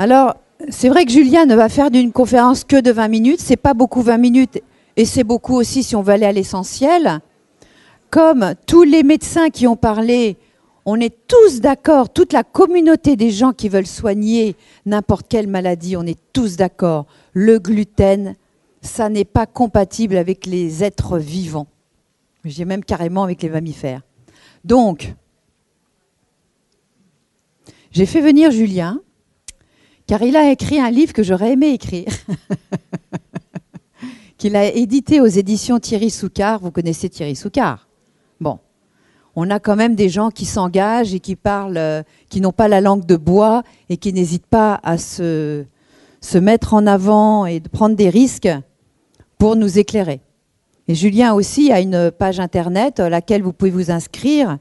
Alors, c'est vrai que Julien ne va faire d'une conférence que de 20 minutes. C'est pas beaucoup 20 minutes et c'est beaucoup aussi si on veut aller à l'essentiel. Comme tous les médecins qui ont parlé, on est tous d'accord, toute la communauté des gens qui veulent soigner n'importe quelle maladie, on est tous d'accord. Le gluten, ça n'est pas compatible avec les êtres vivants. Je dis même carrément avec les mammifères. Donc, j'ai fait venir Julien, car il a écrit un livre que j'aurais aimé écrire, qu'il a édité aux éditions Thierry Souccard. Vous connaissez Thierry Souccard? Bon, on a quand même des gens qui s'engagent et qui parlent, qui n'ont pas la langue de bois et qui n'hésitent pas à se mettre en avant et de prendre des risques pour nous éclairer. Et Julien aussi a une page internet à laquelle vous pouvez vous inscrire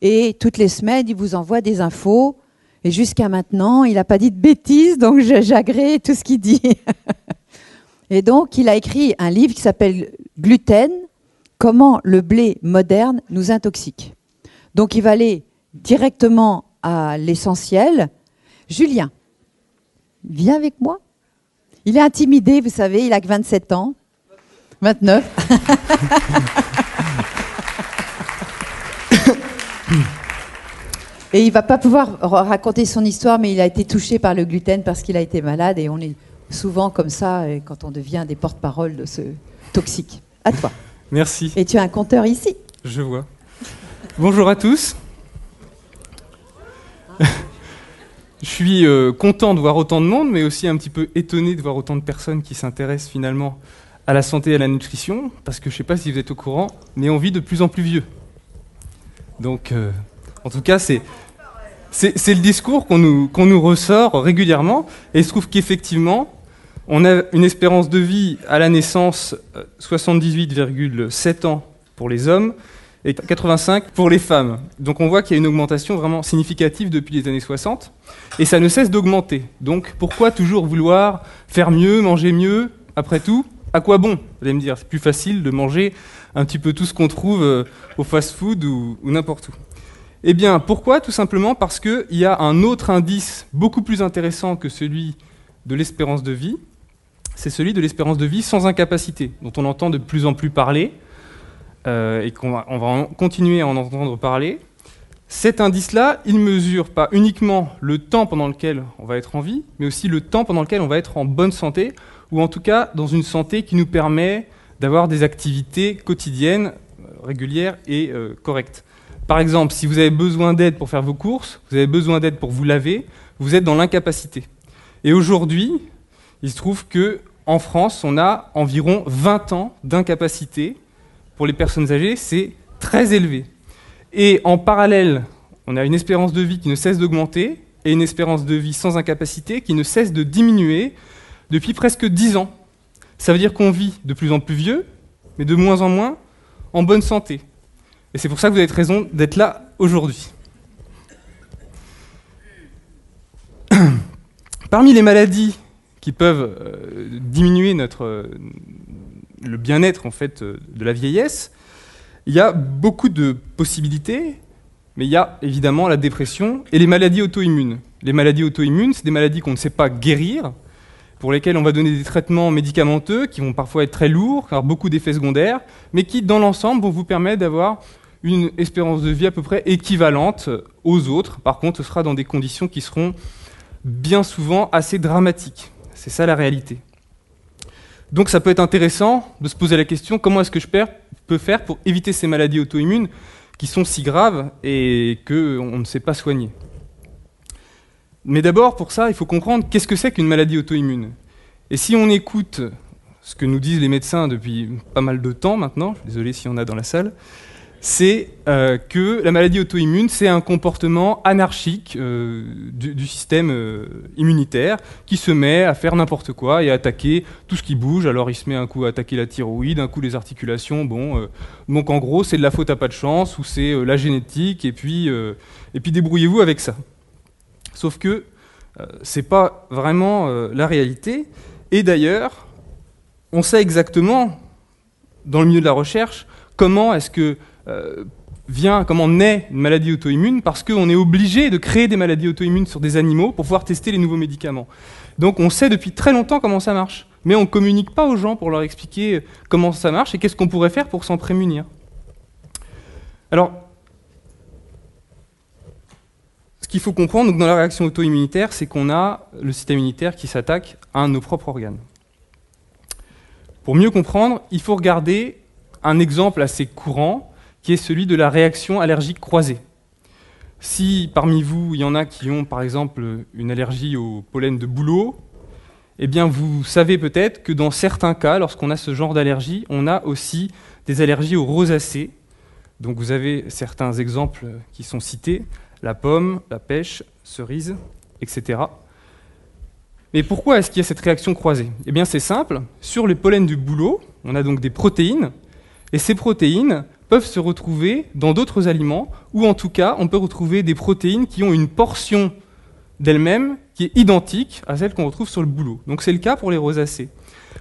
et toutes les semaines, il vous envoie des infos. Et jusqu'à maintenant, il n'a pas dit de bêtises, donc j'agrée tout ce qu'il dit. Et donc, il a écrit un livre qui s'appelle « Gluten, comment le blé moderne nous intoxique ». Donc, il va aller directement à l'essentiel. Julien, viens avec moi. Il est intimidé, vous savez, il n'a que 27 ans. 29. Et il ne va pas pouvoir raconter son histoire, mais il a été touché par le gluten parce qu'il a été malade. Et on est souvent comme ça quand on devient des porte-parole de ce toxique. À toi. Merci. Et tu as un compteur ici. Je vois. Bonjour à tous. Je suis content de voir autant de monde, mais aussi un petit peu étonné de voir autant de personnes qui s'intéressent finalement à la santé et à la nutrition, parce que je ne sais pas si vous êtes au courant, mais on vit de plus en plus vieux. Donc, en tout cas, c'est le discours qu'on nous ressort régulièrement, et il se trouve qu'effectivement, on a une espérance de vie à la naissance 78,7 ans pour les hommes et 85 pour les femmes. Donc on voit qu'il y a une augmentation vraiment significative depuis les années 60, et ça ne cesse d'augmenter. Donc pourquoi toujours vouloir faire mieux, manger mieux? Après tout, à quoi bon? Vous allez me dire, c'est plus facile de manger un petit peu tout ce qu'on trouve au fast-food ou n'importe où. Eh bien, pourquoi? Tout simplement parce qu'il y a un autre indice beaucoup plus intéressant que celui de l'espérance de vie. C'est celui de l'espérance de vie sans incapacité, dont on entend de plus en plus parler, et on va continuer à en entendre parler. Cet indice-là, il ne mesure pas uniquement le temps pendant lequel on va être en vie, mais aussi le temps pendant lequel on va être en bonne santé, ou en tout cas dans une santé qui nous permet d'avoir des activités quotidiennes, régulières et correctes. Par exemple, si vous avez besoin d'aide pour faire vos courses, vous avez besoin d'aide pour vous laver, vous êtes dans l'incapacité. Et aujourd'hui, il se trouve qu'en France, on a environ 20 ans d'incapacité. Pour les personnes âgées, c'est très élevé. Et en parallèle, on a une espérance de vie qui ne cesse d'augmenter et une espérance de vie sans incapacité qui ne cesse de diminuer depuis presque 10 ans. Ça veut dire qu'on vit de plus en plus vieux, mais de moins en moins en bonne santé. Et c'est pour ça que vous avez raison d'être là aujourd'hui. Parmi les maladies qui peuvent diminuer le bien-être en fait, de la vieillesse, il y a beaucoup de possibilités, mais il y a évidemment la dépression et les maladies auto-immunes. Les maladies auto-immunes, c'est des maladies qu'on ne sait pas guérir, pour lesquelles on va donner des traitements médicamenteux qui vont parfois être très lourds, avoir beaucoup d'effets secondaires, mais qui, dans l'ensemble, vont vous permettre d'avoir une espérance de vie à peu près équivalente aux autres. Par contre, ce sera dans des conditions qui seront bien souvent assez dramatiques. C'est ça la réalité. Donc ça peut être intéressant de se poser la question, comment est-ce que je peux faire pour éviter ces maladies auto-immunes qui sont si graves et qu'on ne sait pas soigner. Mais d'abord, pour ça, il faut comprendre qu'est-ce que c'est qu'une maladie auto-immune. Et si on écoute ce que nous disent les médecins depuis pas mal de temps maintenant, je suis désolé s'il y en a dans la salle, c'est que la maladie auto-immune, c'est un comportement anarchique du système immunitaire qui se met à faire n'importe quoi et à attaquer tout ce qui bouge. Alors il se met un coup à attaquer la thyroïde, un coup les articulations. Donc en gros, c'est de la faute à pas de chance ou c'est la génétique et puis débrouillez-vous avec ça. Sauf que c'est pas vraiment la réalité. Et d'ailleurs, on sait exactement, dans le milieu de la recherche, comment est-ce que comment naît une maladie auto-immune, parce qu'on est obligé de créer des maladies auto-immunes sur des animaux pour pouvoir tester les nouveaux médicaments. Donc on sait depuis très longtemps comment ça marche, mais on ne communique pas aux gens pour leur expliquer comment ça marche et qu'est-ce qu'on pourrait faire pour s'en prémunir. Alors, ce qu'il faut comprendre donc, dans la réaction auto-immunitaire, c'est qu'on a le système immunitaire qui s'attaque à un de nos propres organes. Pour mieux comprendre, il faut regarder un exemple assez courant, qui est celui de la réaction allergique croisée. Si parmi vous, il y en a qui ont par exemple une allergie au pollen de bouleau, eh bien vous savez peut-être que dans certains cas, lorsqu'on a ce genre d'allergie, on a aussi des allergies aux rosacées. Donc vous avez certains exemples qui sont cités, la pomme, la pêche, cerise, etc. Mais pourquoi est-ce qu'il y a cette réaction croisée? Eh bien c'est simple, sur les pollens du bouleau, on a donc des protéines, et ces protéines peuvent se retrouver dans d'autres aliments, ou en tout cas, on peut retrouver des protéines qui ont une portion d'elles-mêmes qui est identique à celle qu'on retrouve sur le bouleau. Donc c'est le cas pour les rosacées.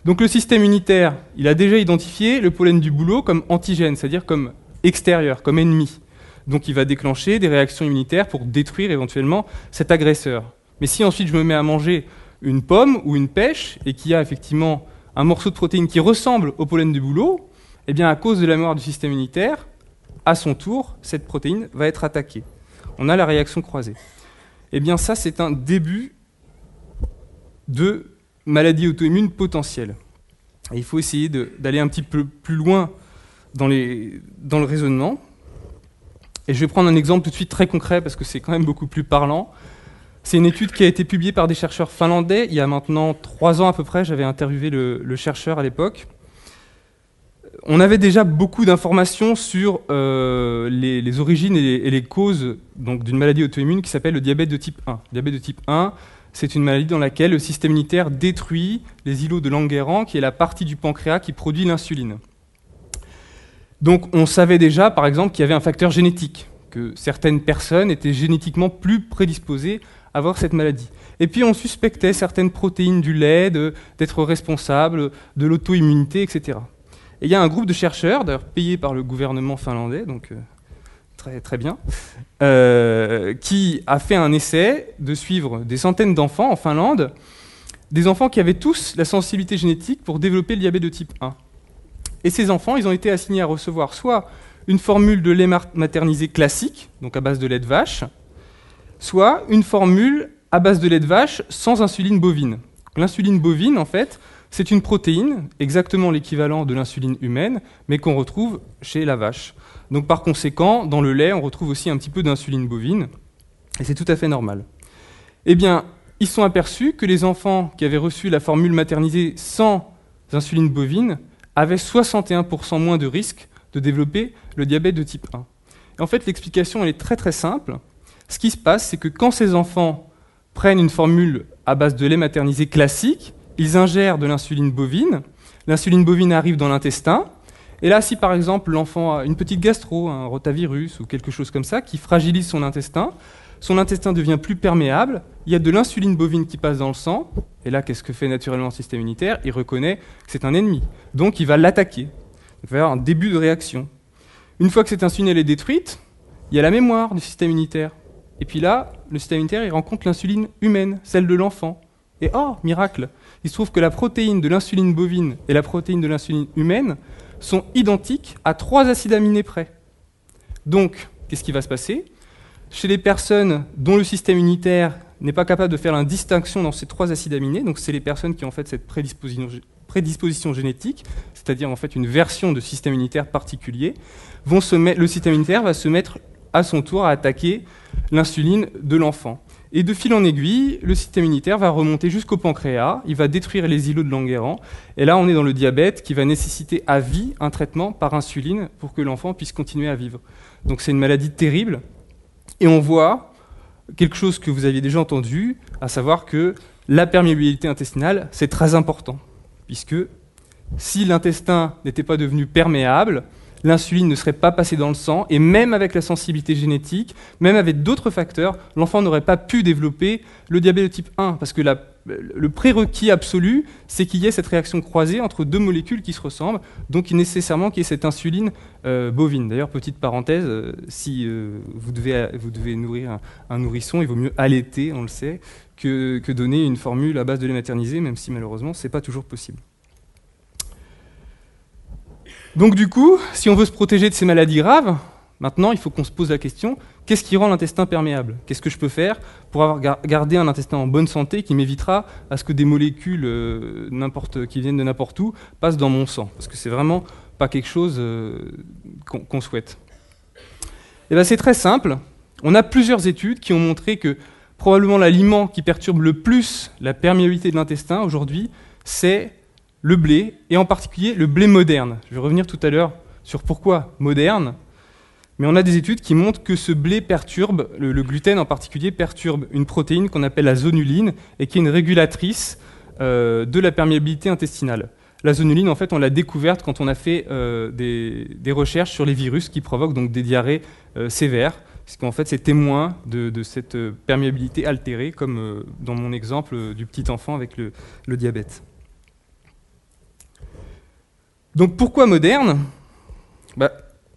Donc le système immunitaire, il a déjà identifié le pollen du bouleau comme antigène, c'est-à-dire comme extérieur, comme ennemi. Donc il va déclencher des réactions immunitaires pour détruire éventuellement cet agresseur. Mais si ensuite je me mets à manger une pomme ou une pêche, et qu'il y a effectivement un morceau de protéine qui ressemble au pollen du bouleau, eh bien, à cause de la mémoire du système immunitaire, à son tour, cette protéine va être attaquée. On a la réaction croisée. Eh bien, ça, c'est un début de maladie auto-immune potentielle. Et il faut essayer d'aller un petit peu plus loin dans le raisonnement. Et je vais prendre un exemple tout de suite très concret, parce que c'est quand même beaucoup plus parlant. C'est une étude qui a été publiée par des chercheurs finlandais il y a maintenant 3 ans à peu près. J'avais interviewé le chercheur à l'époque. On avait déjà beaucoup d'informations sur les origines et les causes d'une maladie auto-immune qui s'appelle le diabète de type 1. Le diabète de type 1, c'est une maladie dans laquelle le système immunitaire détruit les îlots de Langerhans, qui est la partie du pancréas qui produit l'insuline. Donc on savait déjà, par exemple, qu'il y avait un facteur génétique, que certaines personnes étaient génétiquement plus prédisposées à avoir cette maladie. Et puis on suspectait certaines protéines du lait d'être responsables de l'auto-immunité, etc. Et il y a un groupe de chercheurs, d'ailleurs payés par le gouvernement finlandais, donc très, très bien, qui a fait un essai de suivre des centaines d'enfants en Finlande, des enfants qui avaient tous la sensibilité génétique pour développer le diabète de type 1. Et ces enfants, ils ont été assignés à recevoir soit une formule de lait maternisé classique, donc à base de lait de vache, soit une formule à base de lait de vache sans insuline bovine. L'insuline bovine, en fait, c'est une protéine, exactement l'équivalent de l'insuline humaine, mais qu'on retrouve chez la vache. Donc par conséquent, dans le lait, on retrouve aussi un petit peu d'insuline bovine, et c'est tout à fait normal. Eh bien, ils se sont aperçus que les enfants qui avaient reçu la formule maternisée sans insuline bovine avaient 61% moins de risque de développer le diabète de type 1. Et en fait, l'explication elle est très très simple. Ce qui se passe, c'est que quand ces enfants prennent une formule à base de lait maternisé classique, ils ingèrent de l'insuline bovine arrive dans l'intestin, et là, si par exemple l'enfant a une petite gastro, un rotavirus ou quelque chose comme ça, qui fragilise son intestin devient plus perméable, il y a de l'insuline bovine qui passe dans le sang, et là, qu'est-ce que fait naturellement le système immunitaire? Il reconnaît que c'est un ennemi, donc il va l'attaquer. Il va y avoir un début de réaction. Une fois que cette insuline elle est détruite, il y a la mémoire du système immunitaire. Et puis là, le système immunitaire il rencontre l'insuline humaine, celle de l'enfant. Et oh, miracle, il se trouve que la protéine de l'insuline bovine et la protéine de l'insuline humaine sont identiques à 3 acides aminés près. Donc, qu'est-ce qui va se passer? Chez les personnes dont le système immunitaire n'est pas capable de faire la distinction dans ces 3 acides aminés, donc c'est les personnes qui ont en fait cette prédisposition génétique, c'est-à-dire en fait une version de système immunitaire particulier, le système immunitaire va se mettre à son tour à attaquer l'insuline de l'enfant. Et de fil en aiguille, le système immunitaire va remonter jusqu'au pancréas, il va détruire les îlots de Langerhans, et là on est dans le diabète qui va nécessiter à vie un traitement par insuline pour que l'enfant puisse continuer à vivre. Donc c'est une maladie terrible, et on voit quelque chose que vous aviez déjà entendu, à savoir que la perméabilité intestinale, c'est très important, puisque si l'intestin n'était pas devenu perméable, l'insuline ne serait pas passée dans le sang, et même avec la sensibilité génétique, même avec d'autres facteurs, l'enfant n'aurait pas pu développer le diabète de type 1, parce que la le prérequis absolu, c'est qu'il y ait cette réaction croisée entre deux molécules qui se ressemblent, donc nécessairement qu'il y ait cette insuline bovine. D'ailleurs, petite parenthèse, si vous devez nourrir un nourrisson, il vaut mieux allaiter, on le sait, que donner une formule à base de lait maternisé, même si malheureusement, ce n'est pas toujours possible. Donc du coup, si on veut se protéger de ces maladies graves, maintenant, il faut qu'on se pose la question, qu'est-ce qui rend l'intestin perméable? Qu'est-ce que je peux faire pour avoir gardé un intestin en bonne santé qui m'évitera à ce que des molécules qui viennent de n'importe où passent dans mon sang? Parce que c'est vraiment pas quelque chose qu'on souhaite. Et bien, c'est très simple. On a plusieurs études qui ont montré que probablement l'aliment qui perturbe le plus la perméabilité de l'intestin aujourd'hui, c'est le blé, et en particulier le blé moderne. Je vais revenir tout à l'heure sur pourquoi moderne. Mais on a des études qui montrent que ce blé perturbe, le gluten en particulier, perturbe une protéine qu'on appelle la zonuline et qui est une régulatrice de la perméabilité intestinale. La zonuline, en fait, on l'a découverte quand on a fait des recherches sur les virus qui provoquent donc des diarrhées sévères, parce qu'en fait, c'est témoin de cette perméabilité altérée, comme dans mon exemple du petit enfant avec le diabète. Donc pourquoi moderne?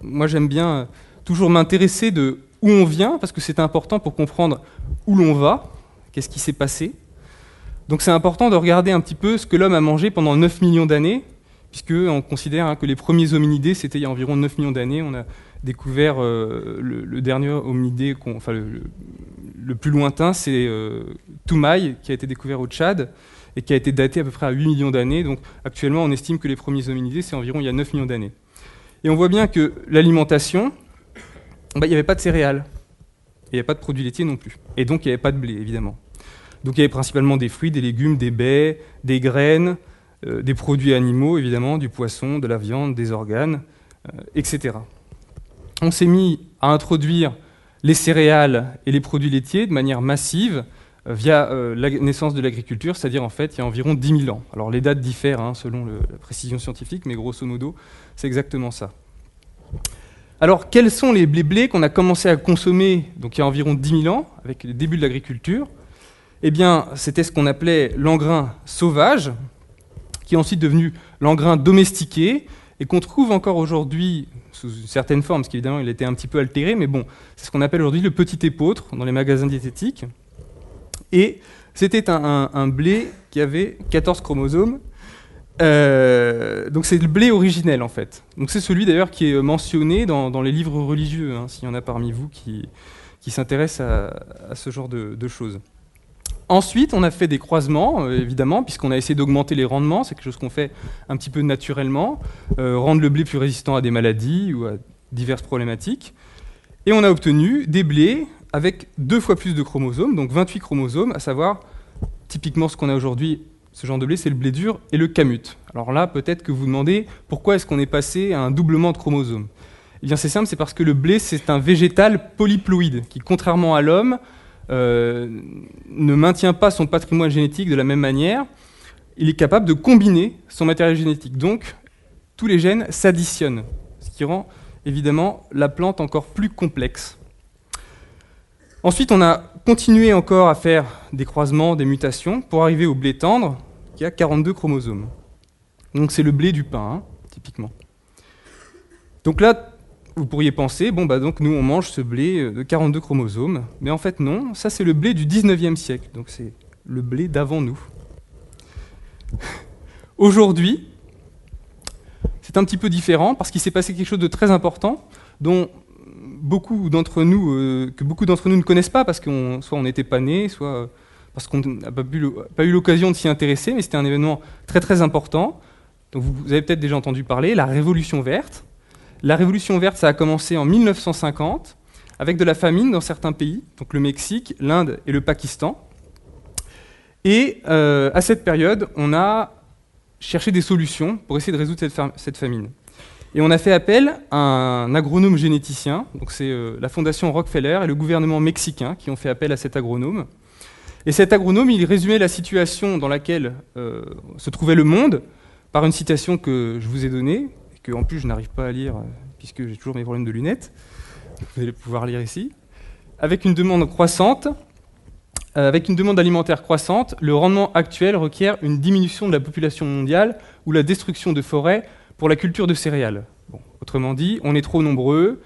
Moi, j'aime bien toujours m'intéresser de où on vient, parce que c'est important pour comprendre où l'on va, qu'est-ce qui s'est passé. Donc c'est important de regarder un petit peu ce que l'homme a mangé pendant 9 millions d'années, puisqu'on considère que les premiers hominidés, c'était il y a environ 9 millions d'années. On a découvert le dernier hominidé, le plus lointain, c'est Toumaï, qui a été découvert au Tchad, et qui a été daté à peu près à 8 millions d'années. Donc actuellement, on estime que les premiers hominidés, c'est environ il y a 9 millions d'années. Et on voit bien que l'alimentation, il n'y avait pas de céréales, il n'y avait pas de produits laitiers non plus. Et donc il n'y avait pas de blé, évidemment. Donc il y avait principalement des fruits, des légumes, des baies, des graines, des produits animaux, évidemment, du poisson, de la viande, des organes, etc. On s'est mis à introduire les céréales et les produits laitiers de manière massive via la naissance de l'agriculture, c'est-à-dire en fait il y a environ 10 000 ans. Alors les dates diffèrent selon la précision scientifique, mais grosso modo, c'est exactement ça. Alors quels sont les blés qu'on a commencé à consommer donc il y a environ 10 000 ans, avec le début de l'agriculture? Eh bien, c'était ce qu'on appelait l'engrain sauvage, qui est ensuite devenu l'engrain domestiqué, et qu'on trouve encore aujourd'hui sous une certaine forme, parce qu'évidemment il était un petit peu altéré, mais bon, c'est ce qu'on appelle aujourd'hui le petit épeautre dans les magasins diététiques. Et c'était un blé qui avait 14 chromosomes. Donc c'est le blé originel en fait. Donc c'est celui d'ailleurs qui est mentionné dans les livres religieux, s'il y en a parmi vous qui s'intéressent à ce genre de choses. Ensuite, on a fait des croisements, évidemment, puisqu'on a essayé d'augmenter les rendements. C'est quelque chose qu'on fait un petit peu naturellement, rendre le blé plus résistant à des maladies ou à diverses problématiques. Et on a obtenu des blés avec 2 fois plus de chromosomes, donc 28 chromosomes, à savoir, typiquement ce qu'on a aujourd'hui, ce genre de blé, c'est le blé dur et le camut. Alors là, peut-être que vous vous demandez pourquoi est-ce qu'on est passé à un doublement de chromosomes. Eh bien c'est simple, c'est parce que le blé, c'est un végétal polyploïde, qui, contrairement à l'homme, ne maintient pas son patrimoine génétique de la même manière. Il est capable de combiner son matériel génétique. Donc, tous les gènes s'additionnent, ce qui rend évidemment la plante encore plus complexe. Ensuite, on a continué encore à faire des croisements, des mutations, pour arriver au blé tendre, qui a 42 chromosomes. Donc c'est le blé du pain, typiquement. Donc là, vous pourriez penser, donc nous on mange ce blé de 42 chromosomes, mais en fait non, ça c'est le blé du 19e siècle, donc c'est le blé d'avant nous. Aujourd'hui, c'est un petit peu différent, parce qu'il s'est passé quelque chose de très important, dont beaucoup d'entre nous ne connaissent pas, parce que soit on n'était pas nés, soit parce qu'on n'a pas eu l'occasion de s'y intéresser, mais c'était un événement très très important. Donc vous avez peut-être déjà entendu parler, la Révolution verte. La Révolution verte, ça a commencé en 1950, avec de la famine dans certains pays, donc le Mexique, l'Inde et le Pakistan. Et à cette période, on a cherché des solutions pour essayer de résoudre cette famine. Et on a fait appel à un agronome généticien, donc c'est la fondation Rockefeller et le gouvernement mexicain qui ont fait appel à cet agronome. Et cet agronome, il résumait la situation dans laquelle se trouvait le monde par une citation que je vous ai donnée, et que en plus je n'arrive pas à lire puisque j'ai toujours mes problèmes de lunettes. Vous allez pouvoir lire ici. Avec une demande croissante, avec une demande alimentaire croissante, le rendement actuel requiert une diminution de la population mondiale ou la destruction de forêts pour la culture de céréales. Bon, autrement dit, on est trop nombreux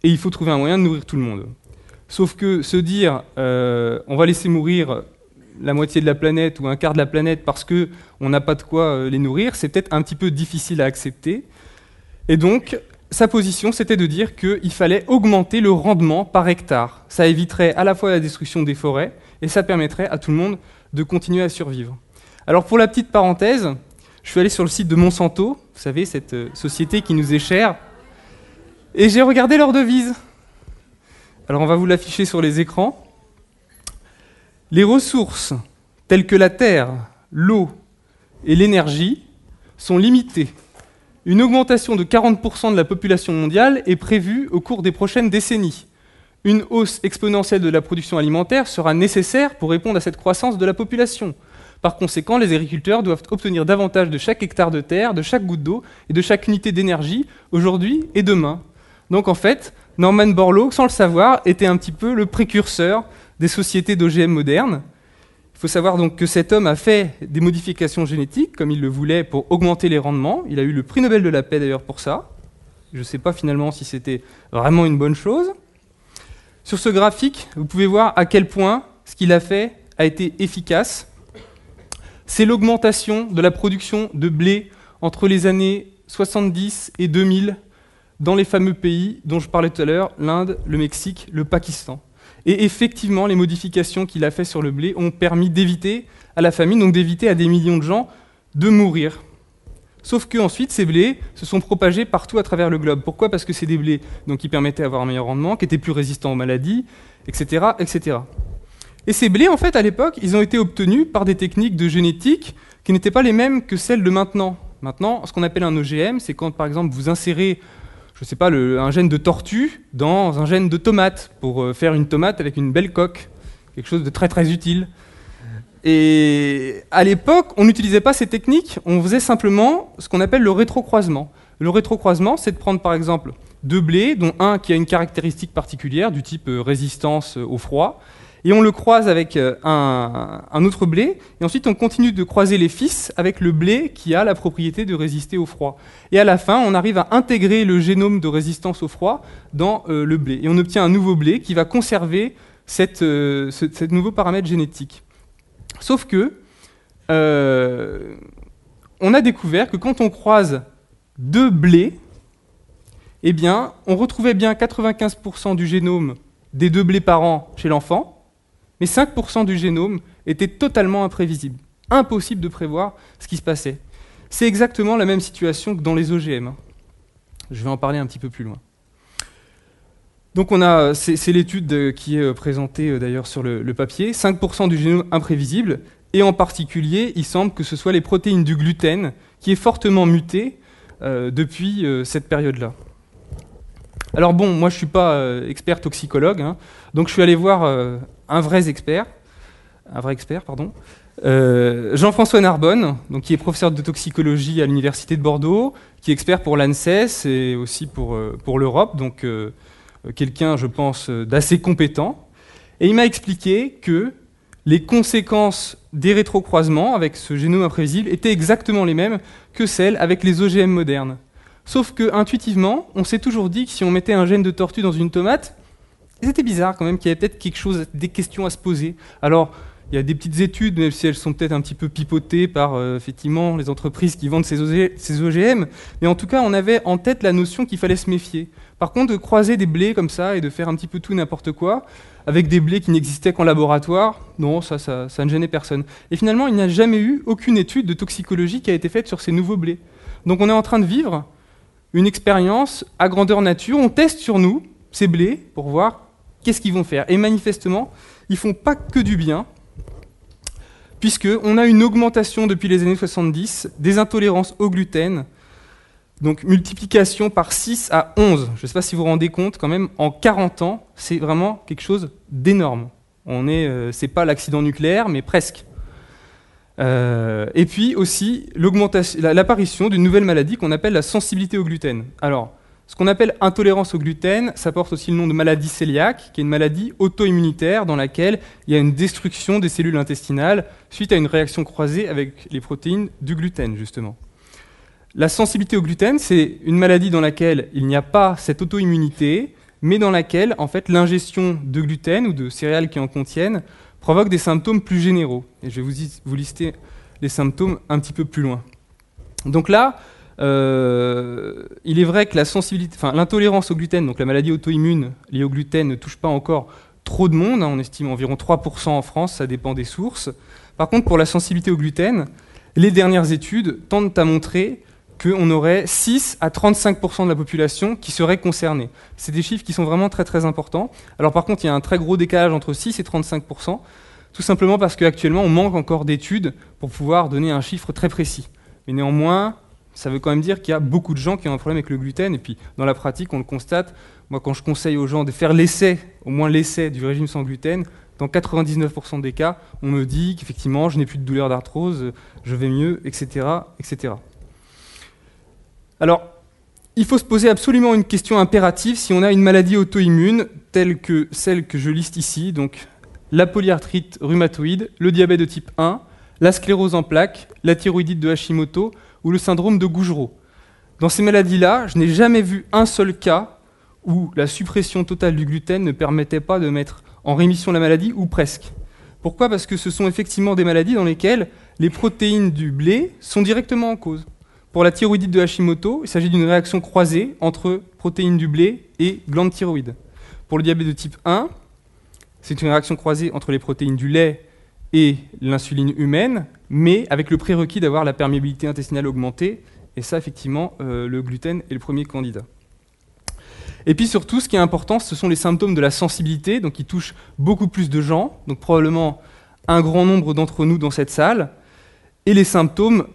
et il faut trouver un moyen de nourrir tout le monde. Sauf que se dire on va laisser mourir la moitié de la planète ou un quart de la planète parce qu'on n'a pas de quoi les nourrir, c'est peut-être un petit peu difficile à accepter. Et donc, sa position, c'était de dire qu'il fallait augmenter le rendement par hectare. Ça éviterait à la fois la destruction des forêts et ça permettrait à tout le monde de continuer à survivre. Alors pour la petite parenthèse, je suis allé sur le site de Monsanto, vous savez, cette société qui nous est chère, et j'ai regardé leur devise. Alors on va vous l'afficher sur les écrans. Les ressources telles que la terre, l'eau et l'énergie sont limitées. Une augmentation de 40% de la population mondiale est prévue au cours des prochaines décennies. Une hausse exponentielle de la production alimentaire sera nécessaire pour répondre à cette croissance de la population. Par conséquent, les agriculteurs doivent obtenir davantage de chaque hectare de terre, de chaque goutte d'eau et de chaque unité d'énergie, aujourd'hui et demain. Donc en fait, Norman Borlaug, sans le savoir, était un petit peu le précurseur des sociétés d'OGM modernes. Il faut savoir donc que cet homme a fait des modifications génétiques, comme il le voulait, pour augmenter les rendements. Il a eu le prix Nobel de la paix d'ailleurs pour ça. Je ne sais pas finalement si c'était vraiment une bonne chose. Sur ce graphique, vous pouvez voir à quel point ce qu'il a fait a été efficace. C'est l'augmentation de la production de blé entre les années 70 et 2000 dans les fameux pays dont je parlais tout à l'heure, l'Inde, le Mexique, le Pakistan. Et effectivement, les modifications qu'il a faites sur le blé ont permis d'éviter à la famine, donc d'éviter à des millions de gens de mourir. Sauf qu'ensuite, ces blés se sont propagés partout à travers le globe. Pourquoi ? Parce que c'est des blés donc, qui permettaient d'avoir un meilleur rendement, qui étaient plus résistants aux maladies, etc., etc. Et ces blés, en fait, à l'époque, ils ont été obtenus par des techniques de génétique qui n'étaient pas les mêmes que celles de maintenant. Maintenant, ce qu'on appelle un OGM, c'est quand, par exemple, vous insérez, je ne sais pas, un gène de tortue dans un gène de tomate pour faire une tomate avec une belle coque, quelque chose de très très utile. Et à l'époque, on n'utilisait pas ces techniques, on faisait simplement ce qu'on appelle le rétrocroisement. Le rétrocroisement, c'est de prendre par exemple deux blés, dont un qui a une caractéristique particulière, du type résistance au froid, et on le croise avec un autre blé, et ensuite on continue de croiser les fils avec le blé qui a la propriété de résister au froid. Et à la fin, on arrive à intégrer le génome de résistance au froid dans le blé. Et on obtient un nouveau blé qui va conserver ce nouveau paramètre génétique. Sauf que, on a découvert que quand on croise deux blés, eh bien, on retrouvait bien 95% du génome des deux blés parents chez l'enfant, mais 5% du génome était totalement imprévisible. Impossible de prévoir ce qui se passait. C'est exactement la même situation que dans les OGM. Je vais en parler un petit peu plus loin. Donc c'est l'étude qui est présentée d'ailleurs sur le papier, 5% du génome imprévisible, et en particulier, il semble que ce soit les protéines du gluten qui est fortement muté depuis cette période-là. Alors bon, moi je ne suis pas expert toxicologue, hein, donc je suis allé voir un vrai expert, Jean-François Narbonne, donc, qui est professeur de toxicologie à l'Université de Bordeaux, qui est expert pour l'ANSES et aussi pour l'Europe, donc quelqu'un, je pense, d'assez compétent. Et il m'a expliqué que les conséquences des rétrocroisements avec ce génome imprévisible étaient exactement les mêmes que celles avec les OGM modernes. Sauf que, intuitivement, on s'est toujours dit que si on mettait un gène de tortue dans une tomate, c'était bizarre quand même, qu'il y avait peut-être quelque chose, des questions à se poser. Alors, il y a des petites études, même si elles sont peut-être un petit peu pipotées par effectivement les entreprises qui vendent ces OGM, mais en tout cas, on avait en tête la notion qu'il fallait se méfier. Par contre, de croiser des blés comme ça et de faire un petit peu tout n'importe quoi, avec des blés qui n'existaient qu'en laboratoire, non, ça ne gênait personne. Et finalement, il n'y a jamais eu aucune étude de toxicologie qui a été faite sur ces nouveaux blés. Donc on est en train de vivre une expérience à grandeur nature. On teste sur nous ces blés pour voir qu'est-ce qu'ils vont faire. Et manifestement, ils ne font pas que du bien, puisqu'on a une augmentation depuis les années 70 des intolérances au gluten, donc multiplication par 6 à 11. Je ne sais pas si vous vous rendez compte, quand même, en 40 ans, c'est vraiment quelque chose d'énorme. C'est pas l'accident nucléaire, mais presque. Et puis aussi l'apparition d'une nouvelle maladie qu'on appelle la sensibilité au gluten. Alors, Ce qu'on appelle intolérance au gluten, ça porte aussi le nom de maladie cœliaque, qui est une maladie auto-immunitaire dans laquelle il y a une destruction des cellules intestinales suite à une réaction croisée avec les protéines du gluten, justement. La sensibilité au gluten, c'est une maladie dans laquelle il n'y a pas cette auto-immunité, mais dans laquelle, en fait, l'ingestion de gluten ou de céréales qui en contiennent provoque des symptômes plus généraux. Et je vais vous lister les symptômes un petit peu plus loin. Donc là, il est vrai que l'intolérance au gluten, donc la maladie auto-immune liée au gluten, ne touche pas encore trop de monde. On estime environ 3% en France, ça dépend des sources. Par contre, pour la sensibilité au gluten, les dernières études tendent à montrer qu'on aurait 6 à 35% de la population qui serait concernée. C'est des chiffres qui sont vraiment très très importants. Alors par contre, il y a un très gros décalage entre 6 et 35%, tout simplement parce qu'actuellement, on manque encore d'études pour pouvoir donner un chiffre très précis. Mais néanmoins, ça veut quand même dire qu'il y a beaucoup de gens qui ont un problème avec le gluten. Et puis, dans la pratique, on le constate. Moi, quand je conseille aux gens de faire l'essai, au moins l'essai du régime sans gluten, dans 99% des cas, on me dit qu'effectivement, je n'ai plus de douleur d'arthrose, je vais mieux, etc., etc. Alors, il faut se poser absolument une question impérative si on a une maladie auto-immune telle que celle que je liste ici, donc la polyarthrite rhumatoïde, le diabète de type 1, la sclérose en plaques, la thyroïdite de Hashimoto ou le syndrome de Gougerot. Dans ces maladies-là, je n'ai jamais vu un seul cas où la suppression totale du gluten ne permettait pas de mettre en rémission la maladie, ou presque. Pourquoi ? Parce que ce sont effectivement des maladies dans lesquelles les protéines du blé sont directement en cause. Pour la thyroïdite de Hashimoto, il s'agit d'une réaction croisée entre protéines du blé et glande thyroïde. Pour le diabète de type 1, c'est une réaction croisée entre les protéines du lait et l'insuline humaine, mais avec le prérequis d'avoir la perméabilité intestinale augmentée, et ça, effectivement, le gluten est le premier candidat. Et puis surtout, ce qui est important, ce sont les symptômes de la sensibilité, donc qui touchent beaucoup plus de gens, donc probablement un grand nombre d'entre nous dans cette salle. Et les symptômes,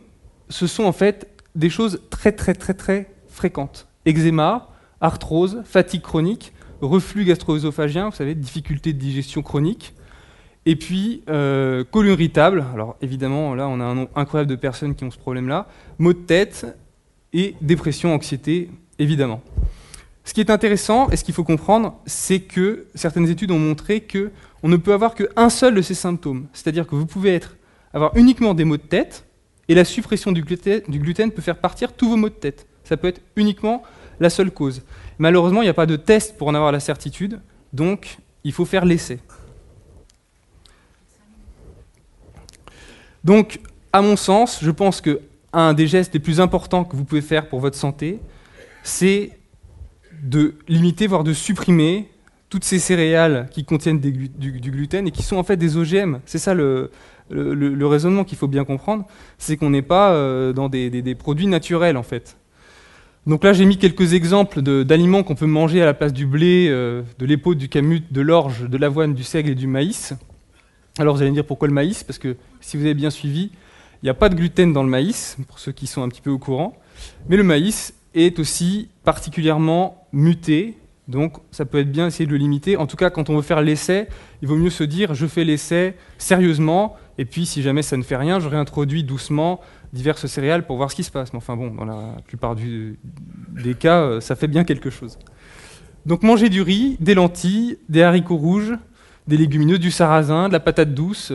ce sont en fait des choses très très très très fréquentes. Eczéma, arthrose, fatigue chronique, reflux gastro-œsophagien, vous savez, difficulté de digestion chronique, et puis côlon irritable. Alors évidemment, là, on a un nombre incroyable de personnes qui ont ce problème-là, maux de tête et dépression, anxiété, évidemment. Ce qui est intéressant, et ce qu'il faut comprendre, c'est que certaines études ont montré qu'on ne peut avoir qu'un seul de ces symptômes. C'est-à-dire que vous pouvez avoir uniquement des maux de tête, et la suppression du gluten peut faire partir tous vos maux de tête. Ça peut être uniquement la seule cause. Malheureusement, il n'y a pas de test pour en avoir la certitude, donc il faut faire l'essai. Donc, à mon sens, je pense qu'un des gestes les plus importants que vous pouvez faire pour votre santé, c'est de limiter, voire de supprimer toutes ces céréales qui contiennent du gluten et qui sont en fait des OGM. C'est ça le raisonnement qu'il faut bien comprendre, c'est qu'on n'est pas dans des produits naturels en fait. Donc là j'ai mis quelques exemples d'aliments qu'on peut manger à la place du blé, de l'épaule, du camut, de l'orge, de l'avoine, du seigle et du maïs. Alors vous allez me dire pourquoi le maïs ? Parce que si vous avez bien suivi, il n'y a pas de gluten dans le maïs, pour ceux qui sont un petit peu au courant, mais le maïs est aussi particulièrement muté, donc ça peut être bien essayer de le limiter. En tout cas, quand on veut faire l'essai, il vaut mieux se dire je fais l'essai sérieusement, et puis si jamais ça ne fait rien, je réintroduis doucement diverses céréales pour voir ce qui se passe. Mais enfin bon, dans la plupart des cas, ça fait bien quelque chose. Donc manger du riz, des lentilles, des haricots rouges, des légumineuses, du sarrasin, de la patate douce,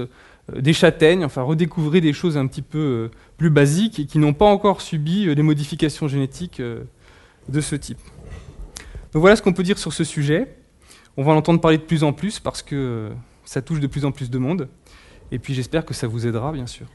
des châtaignes, enfin redécouvrir des choses un petit peu plus basiques et qui n'ont pas encore subi des modifications génétiques de ce type. Donc voilà ce qu'on peut dire sur ce sujet. On va en entendre parler de plus en plus parce que ça touche de plus en plus de monde. Et puis j'espère que ça vous aidera, bien sûr.